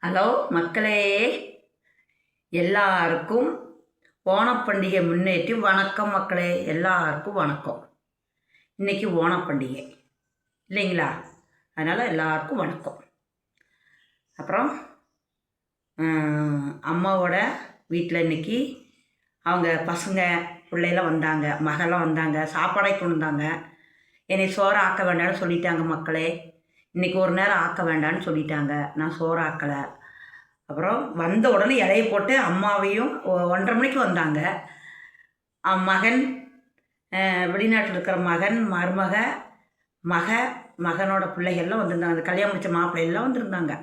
Hello மக்களே, எல்லாருக்கும் ஓணப்பண்டிகை முன்னேற்றி வணக்கம் மக்களே. எல்லாருக்கும் வணக்கம். இன்றைக்கி ஓணப்பண்டிகை இல்லைங்களா? அதனால் எல்லாருக்கும் வணக்கம். அப்புறம் அம்மாவோட வீட்டில் இன்றைக்கி அவங்க பசங்க பிள்ளைலாம் வந்தாங்க, மகளாம் வந்தாங்க, சாப்பாடை கொண்டு வந்தாங்க. என்னை சோறு ஆக்க வேண்டாம்னு சொல்லிட்டாங்க மக்களே. இன்றைக்கி ஒரு நேரம் ஆக்க வேண்டான்னு சொல்லிட்டாங்க. நான் சோறு ஆக்கலை. அப்புறம் வந்த உடனே இலையை போட்டு அம்மாவையும் 1:30 மணிக்கு வந்தாங்க. மகன், வெளிநாட்டில் இருக்கிற மகன், மருமக, மகனோட பிள்ளைகள்லாம் வந்திருந்தாங்க. அந்த கல்யாணம் முடித்த மாப்பிள்ளையெல்லாம் வந்திருந்தாங்க.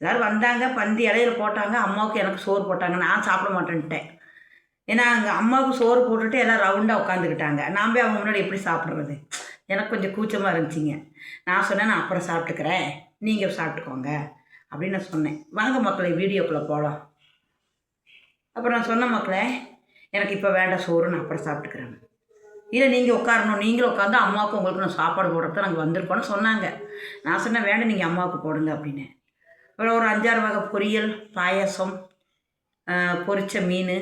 எல்லோரும் வந்தாங்க, பந்தி இலையில போட்டாங்க. அம்மாவுக்கு எனக்கு சோறு போட்டாங்க. நான் சாப்பிட மாட்டேன்ட்டேன். ஏன்னா அங்கே அம்மாவுக்கு சோறு போட்டுட்டு எல்லாம் ரவுண்டாக உட்காந்துக்கிட்டாங்க. நான் போய் அவங்க முன்னாடி எப்படி சாப்பிட்றது? எனக்கு கொஞ்சம் கூச்சமாக இருந்துச்சிங்க. நான் சொன்னேன், நான் அப்புறம் சாப்பிட்டுக்கிறேன், நீங்கள் சாப்பிட்டுக்கோங்க அப்படின்னு நான் சொன்னேன். வாங்க மக்களை, வீடியோக்குள்ளே போகலாம். அப்புறம் நான் சொன்ன மக்களே, எனக்கு இப்போ வேண்டாம் சோறு, நான் அப்புறம் சாப்பிட்டுக்கிறேன். இல்லை நீங்கள் உட்காரணும், நீங்களும் உட்காந்து அம்மாவுக்கு உங்களுக்கு நான் சாப்பாடு போடுறது நாங்கள் வந்திருக்கோன்னு சொன்னாங்க. நான் சொன்னேன் வேண்டாம், நீங்கள் அம்மாவுக்கு போடுங்க அப்படின்னு. அப்புறம் ஒரு 5-6 வகை பொரியல், பாயசம், பொரிச்ச மீன்,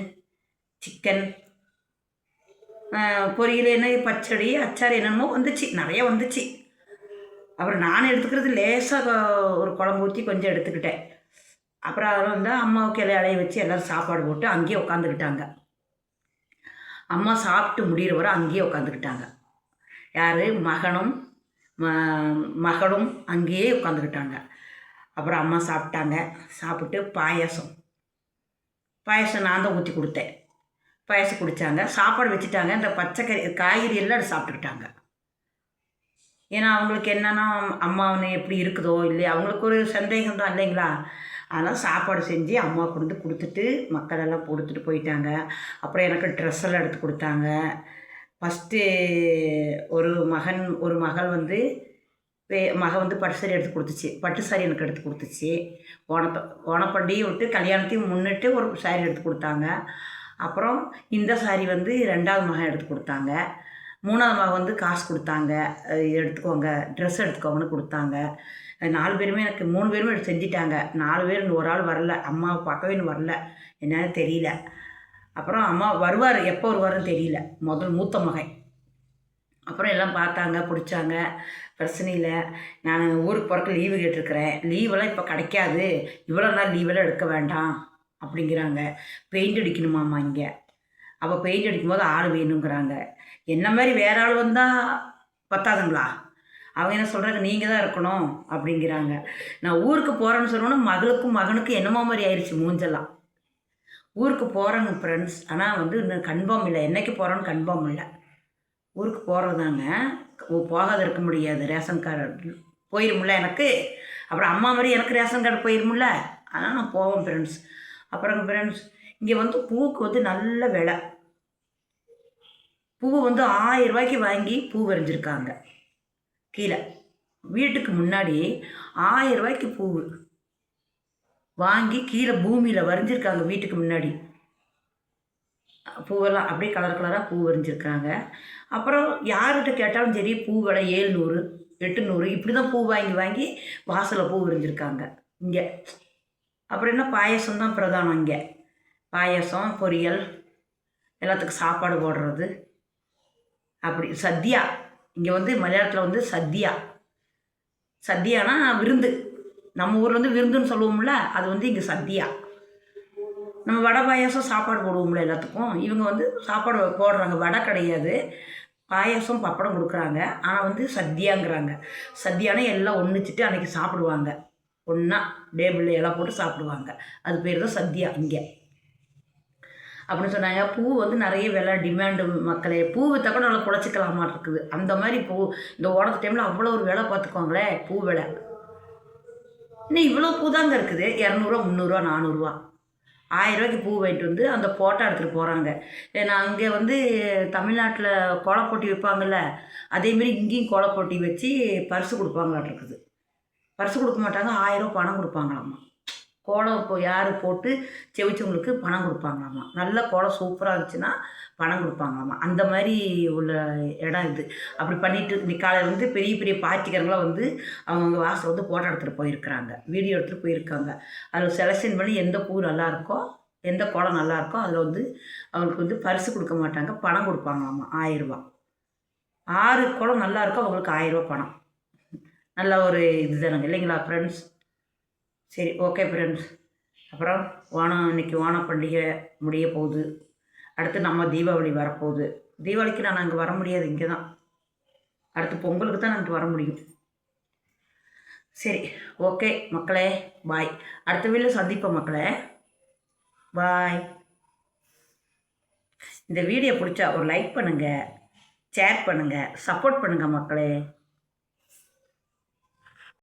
சிக்கன், பொரியல், என்ன பச்சடி, அச்சாறு, என்னென்னமோ வந்துச்சு, நிறைய வந்துச்சு. அப்புறம் நான் எடுத்துக்கிறது லேசாக ஒரு குழம்பு ஊற்றி கொஞ்சம் எடுத்துக்கிட்டேன். அப்புறம் அதில் வந்து அம்மாவுக்கு இலைய வச்சு எல்லோரும் சாப்பாடு போட்டு அங்கேயே உட்காந்துக்கிட்டாங்க. அம்மா சாப்பிட்டு முடிகிற வரை அங்கேயே உட்காந்துக்கிட்டாங்க. யார்? மகளும் அங்கேயே உட்காந்துக்கிட்டாங்க. அப்புறம் அம்மா சாப்பிட்டாங்க. சாப்பிட்டு பாயசம் நான் தான் ஊற்றி கொடுத்தேன். பாயசம் குடித்தாங்க, சாப்பாடு வச்சுட்டாங்க. இந்த காய்கறி எல்லாம் சாப்பிட்டுக்கிட்டாங்க. ஏன்னா அவங்களுக்கு என்னென்னா அம்மாவனை எப்படி இருக்குதோ இல்லையா, அவங்களுக்கு ஒரு சந்தேகம் தான் இல்லைங்களா? அதனால் சாப்பாடு செஞ்சு அம்மா கொண்டு கொடுத்துட்டு மக்களெல்லாம் கொடுத்துட்டு போயிட்டாங்க. அப்புறம் எனக்கு ட்ரெஸ் எல்லாம் எடுத்து கொடுத்தாங்க. ஃபஸ்ட்டு ஒரு மகள் வந்து பட்டு சாரி எடுத்து கொடுத்துச்சு. பட்டு சாரி எனக்கு எடுத்து கொடுத்துச்சு. ஓணப்பண்டிகை விட்டு கல்யாணத்தையும் முன்னிட்டு ஒரு சாரி எடுத்து கொடுத்தாங்க. அப்புறம் இந்த சாரி வந்து 2வது மகன் எடுத்து கொடுத்தாங்க. 3வது மகன் வந்து காசு கொடுத்தாங்க, எடுத்துக்கோங்க, ட்ரெஸ் எடுத்துக்கோங்கன்னு கொடுத்தாங்க. 4 பேருமே எனக்கு 3 பேருமே எடுத்து செஞ்சிட்டாங்க. 4 பேர் ஒரு ஆள் வரல, அம்மாவை பார்க்கவே இன்னும் வரல, என்னன்னு தெரியல. அப்புறம் அம்மா வருவார், எப்போ வருவாருன்னு தெரியல, மூத்த மகன். அப்புறம் எல்லாம் பார்த்தாங்க, பிடிச்சாங்க, பிரச்சனை இல்லை. நான் ஊருக்கு போகிறக்கு லீவு கேட்டிருக்கிறேன், லீவெல்லாம் இப்போ கிடைக்காது, இவ்வளோ நாள் லீவெல்லாம் எடுக்க வேண்டாம் அப்படிங்கிறாங்க. பெயிண்ட் அடிக்கணுமாம்மா இங்கே. அப்போ பெயிண்ட் அடிக்கும்போது ஆள் வேணுங்கிறாங்க. என்ன மாதிரி வேற ஆள் வந்தால் பத்தாதுங்களா? அவங்க என்ன சொல்கிறாங்க, நீங்கள் தான் இருக்கணும் அப்படிங்கிறாங்க. நான் ஊருக்கு போகிறேன்னு சொன்னோன்னா மகனுக்கும் என்னமோ மாதிரி ஆயிடுச்சு மூஞ்செல்லாம். ஊருக்கு போகிறேங்க ஃப்ரெண்ட்ஸ், ஆனால் வந்து இன்னும் கன்ஃபார்ம் இல்லை, என்றைக்கு போகிறோன்னு கன்ஃபார்ம் இல்லை. ஊருக்கு போகிறதாங்க, போகாத இருக்க முடியாது. ரேஷன் கார்டு போயிருமில்ல எனக்கு, அப்புறம் அம்மா மாதிரி எனக்கு ரேஷன் கார்டு போயிருமில்ல, அதனால் நான் போவேன் ஃப்ரெண்ட்ஸ். அப்புறம் ஃப்ரெண்ட்ஸ், இங்கே வந்து பூவுக்கு வந்து நல்ல விலை. பூவை வந்து 1000 ரூபாய்க்கு வாங்கி பூ வரைஞ்சிருக்காங்க. கீழே வீட்டுக்கு முன்னாடி 1000 ரூபாய்க்கு பூ வாங்கி கீழே பூமியில் வரைஞ்சிருக்காங்க. வீட்டுக்கு முன்னாடி பூவெல்லாம் அப்படியே கலர் கலராக பூ வரைஞ்சிருக்காங்க. அப்புறம் யார்கிட்ட கேட்டாலும் சரி, பூ விலை 700 800 இப்படி தான் பூ வாங்கி வாசலில் பூ வரைஞ்சிருக்காங்க இங்கே. அப்புறம் என்ன, பாயசம் தான் பிரதானம் இங்கே. பாயசம், பொரியல், எல்லாத்துக்கும் சாப்பாடு போடுறது, அப்படி சத்யா. இங்கே வந்து மலையாளத்தில் வந்து சத்யானா விருந்து. நம்ம ஊரில் வந்து விருந்துன்னு சொல்லுவோம்ல, அது வந்து இங்கே சத்யா. நம்ம வடை பாயாசம் சாப்பாடு போடுவோம்ல எல்லாத்துக்கும், இவங்க வந்து சாப்பாடு போடுறாங்க. வடை கிடையாது, பாயாசம் பப்படம் கொடுக்குறாங்க. ஆனால் வந்து சத்யாங்கிறாங்க. சத்யானா எல்லாம் ஒன்றுச்சிட்டு அன்றைக்கி சாப்பிடுவாங்க, ஒன்றா டேபிளில் எல்லாம் போட்டு சாப்பிடுவாங்க. அது பேர் தான் சத்யா இங்கே அப்படின்னு சொன்னாங்க. பூ வந்து நிறைய விலை, டிமாண்டு மக்களே. பூ விற்றா கூட நல்லா குழச்சிக்கலாமா இருக்குது, அந்த மாதிரி பூ. இந்த ஓடத்து டைமில் அவ்வளோ ஒரு விலை பார்த்துக்கோங்களேன், பூ விலை. இன்னும் இவ்வளோ பூ தாங்க இருக்குது, 200, 300, 400. 1000 ரூபாய்க்கு பூ வாங்கிட்டு வந்து அந்த ஃபோட்டோ எடுத்துகிட்டு போகிறாங்க. ஏன்னா அங்கே வந்து தமிழ்நாட்டில் கோலப்போட்டி வைப்பாங்கள்ல, அதேமாரி இங்கேயும் கோலப்போட்டி வச்சு பரிசு கொடுப்பாங்களாட்டு இருக்குது. பரிசு கொடுக்க மாட்டாங்க, 1000 ரூபா பணம் கொடுப்பாங்களாம்மா. கோலம் இப்போ யார் போட்டு ஜெயிச்சவங்களுக்கு பணம் கொடுப்பாங்களாமா. நல்ல கோலம் சூப்பராக இருந்துச்சுன்னா பணம் கொடுப்பாங்களாமா. அந்த மாதிரி உள்ள இடம் இது. அப்படி பண்ணிட்டு இன்னைக்கு காலையில் வந்து பெரிய பெரிய பார்ட்டிக்காரங்களாம் வந்து அவங்கவுங்க வாசல் வந்து ஃபோட்டோ எடுத்துகிட்டு போயிருக்கிறாங்க, வீடியோ எடுத்துகிட்டு போயிருக்காங்க. அதில் செலெக்ஷன் பண்ணி எந்த பூ நல்லா இருக்கோ, எந்த கோலம் நல்லா இருக்கோ அதில் வந்து அவங்களுக்கு வந்து பரிசு கொடுக்க மாட்டாங்க, பணம் கொடுப்பாங்களாமா. 1000 ரூபா. 6 கோலம் நல்லா இருக்கோ அவங்களுக்கு 1000 ரூபா பணம். நல்ல ஒரு இது தானுங்க இல்லைங்களா ஃப்ரெண்ட்ஸ்? சரி, ஓகே ஃப்ரெண்ட்ஸ். அப்புறம் இன்னைக்கு ஓணம் பண்டிகை முடிய போகுது. அடுத்து நம்ம தீபாவளி வரப்போகுது. தீபாவளிக்கு நான் அங்கே வர முடியாது, இங்கே தான். அடுத்து பொங்கலுக்கு தான் நான் வர முடியும். சரி, ஓகே மக்களே, பாய். அடுத்த வீடியோவில் சந்திப்போம் மக்களே, பாய். இந்த வீடியோ பிடிச்சா ஒரு லைக் பண்ணுங்கள், ஷேர் பண்ணுங்கள், சப்போர்ட் பண்ணுங்கள் மக்களே.